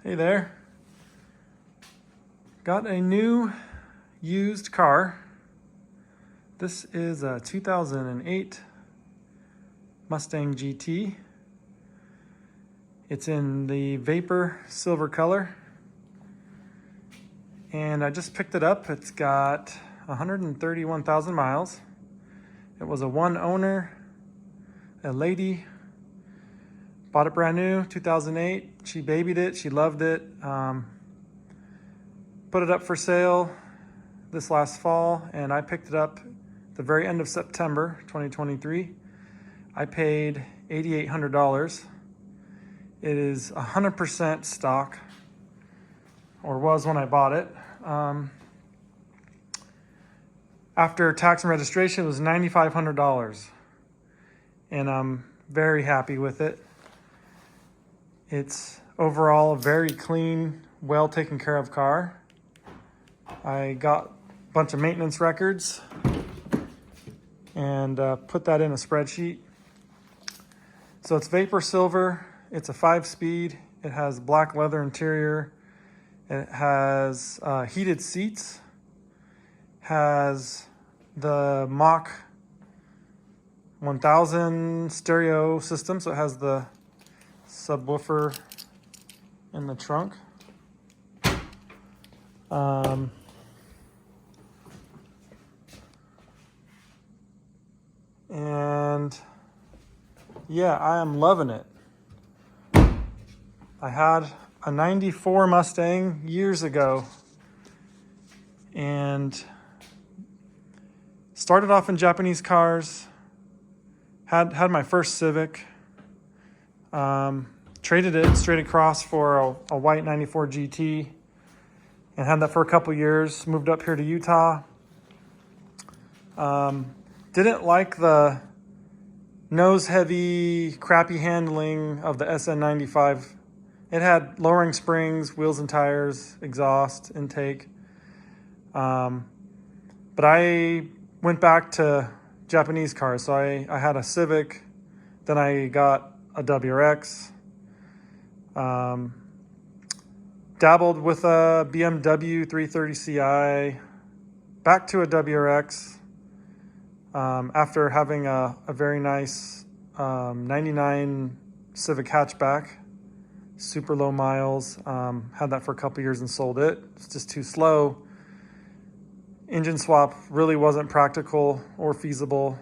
Hey there. Got a new used car. This is a 2008 Mustang GT. It's in the Vapor silver color. And I just picked it up. It's got 131,000 miles. It was a one owner, a lady. Bought it brand new, 2008. She babied it, she loved it. Put it up for sale this last fall, and I picked it up the very end of September 2023. I paid $8,800. It is 100% stock, or was when I bought it. After tax and registration, it was $9,500, and I'm very happy with it. It's overall a very clean, well taken care of car. I got a bunch of maintenance records and put that in a spreadsheet. So it's Vapor Silver. It's a 5-speed. It has black leather interior. It has heated seats. Has the Mach 1000 stereo system. So it has the subwoofer in the trunk. And yeah, I am loving it. I had a 94 Mustang years ago and started off in Japanese cars. Had my first Civic. Traded it straight across for a white 94 GT and had that for a couple years. Moved up here to Utah. Didn't like the nose-heavy, crappy handling of the S197. It had lowering springs, wheels and tires, exhaust, intake. But I went back to Japanese cars. So I had a Civic, then I got a WRX. Dabbled with a BMW 330 Ci, back to a WRX. After having a very nice 99 Civic hatchback, super low miles. Had that for a couple years and sold it. It's just too slow. Engine swap really wasn't practical or feasible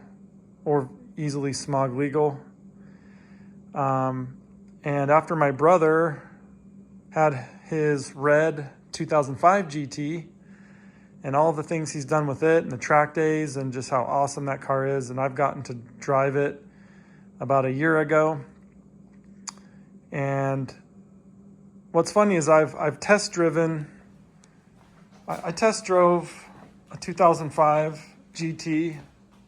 or easily smog legal. And after my brother had his red 2005 GT and all the things he's done with it and the track days and just how awesome that car is, and I've gotten to drive it about a year ago. And what's funny is I've test driven, I test drove a 2005 GT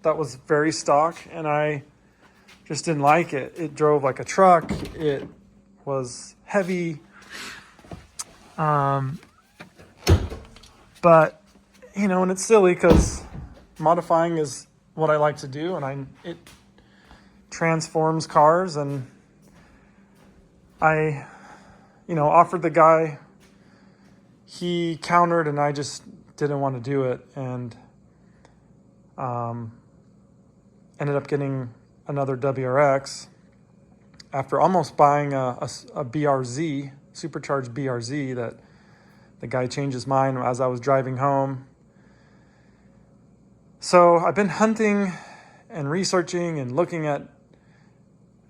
that was very stock, and I just didn't like it. It drove like a truck. It was heavy. But, you know, and it's silly because modifying is what I like to do, and it transforms cars, and I, offered the guy, he countered, and I just didn't want to do it, and ended up getting another WRX after almost buying a BRZ, supercharged BRZ, that the guy changed his mind as I was driving home. So I've been hunting and researching and looking at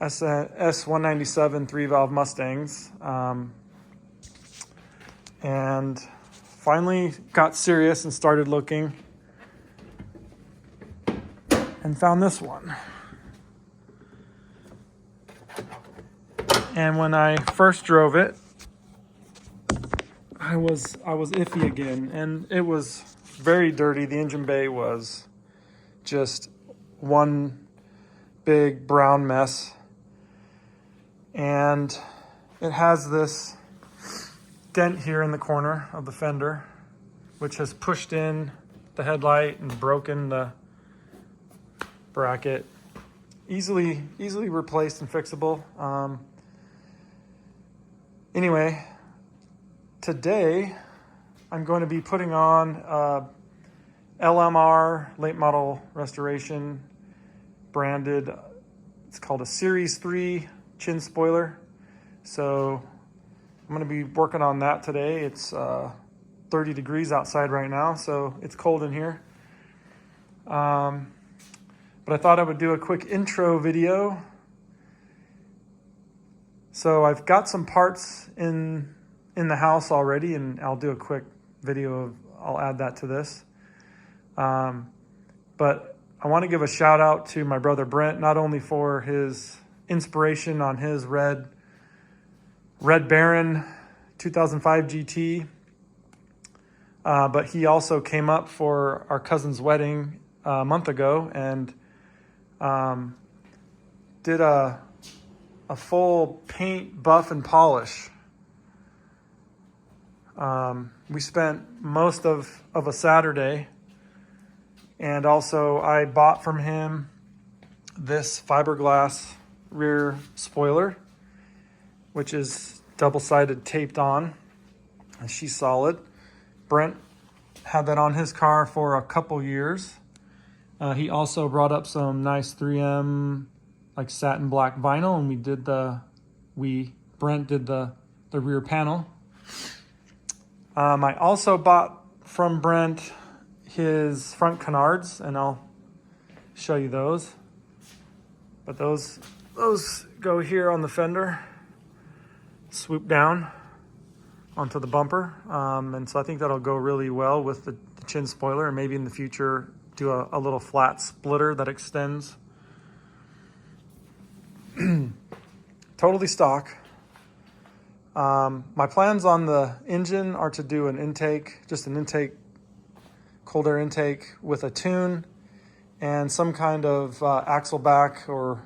S197 3-valve Mustangs, and finally got serious and started looking and found this one. And when I first drove it, I was iffy again, and it was very dirty. The engine bay was just one big brown mess. And it has this dent here in the corner of the fender, which has pushed in the headlight and broken the bracket. Easily replaced and fixable. Anyway, today I'm going to be putting on LMR, late model restoration, branded. It's called a Series 3 chin spoiler. So I'm going to be working on that today. It's 30 degrees outside right now, so it's cold in here. But I thought I would do a quick intro video. So I've got some parts in the house already, and I'll do a quick video I'll add that to this. But I want to give a shout out to my brother Brent, not only for his inspiration on his Red Baron 2005 GT, but he also came up for our cousin's wedding a month ago and did a full paint, buff, and polish. We spent most of a Saturday, and also I bought from him this fiberglass rear spoiler, which is double-sided taped on, and she's solid. Brent had that on his car for a couple years. He also brought up some nice 3M like satin black vinyl, and Brent did the rear panel. I also bought from Brent his front canards, and I'll show you those. But those go here on the fender, swoop down onto the bumper, and so I think that'll go really well with the chin spoiler, and maybe in the future do a little flat splitter that extends. Totally stock. My plans on the engine are to do an intake, cold air intake with a tune and some kind of axle back, or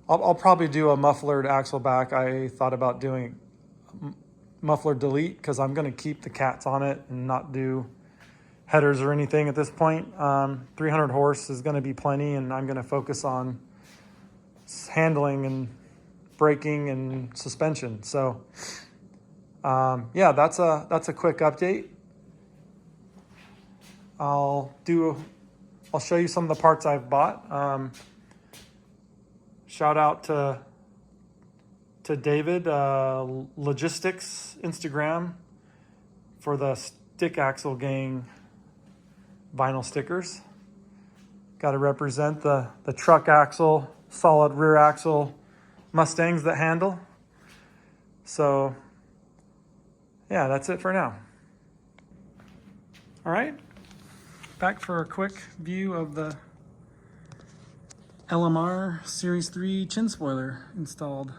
I'll probably do a mufflered axle back. I thought about doing muffler delete because I'm going to keep the cats on it and not do headers or anything at this point. 300 horse is going to be plenty, and I'm going to focus on handling and braking and suspension. So yeah, that's a quick update. I'll show you some of the parts I've bought. Shout out to David Logistics Instagram for the Stick Axle Gang vinyl stickers. Got to represent the truck axle, solid rear axle Mustangs that handle. So yeah, that's it for now. All right, back for a quick view of the LMR Series 3 chin spoiler installed.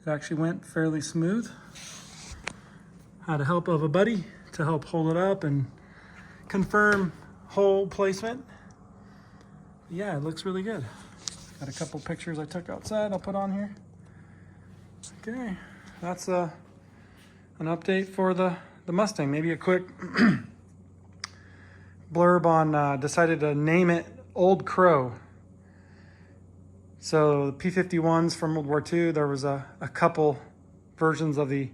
It actually went fairly smooth. Had a help of a buddy to help hold it up and confirm hole placement. Yeah, it looks really good. Got a couple pictures I took outside I'll put on here. Okay, that's an update for the Mustang. Maybe a quick blurb on, decided to name it Old Crow. So the P-51s from World War II, there was a couple versions of the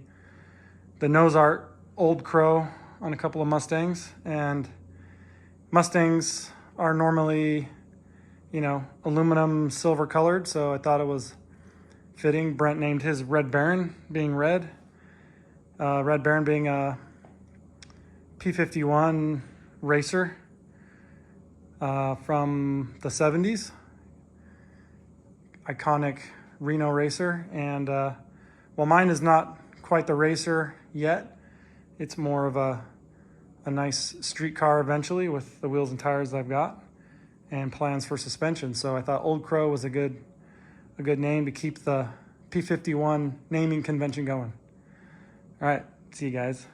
nose art Old Crow on a couple of Mustangs, and Mustangs are normally, aluminum silver colored, so I thought it was fitting. Brent named his Red Baron being red. Red Baron being a P-51 racer from the 70s. Iconic Reno racer. And while mine is not quite the racer yet, it's more of a nice street car eventually with the wheels and tires I've got and plans for suspension. So I thought Old Crow was a good name to keep the P-51 naming convention going. All right, see you guys.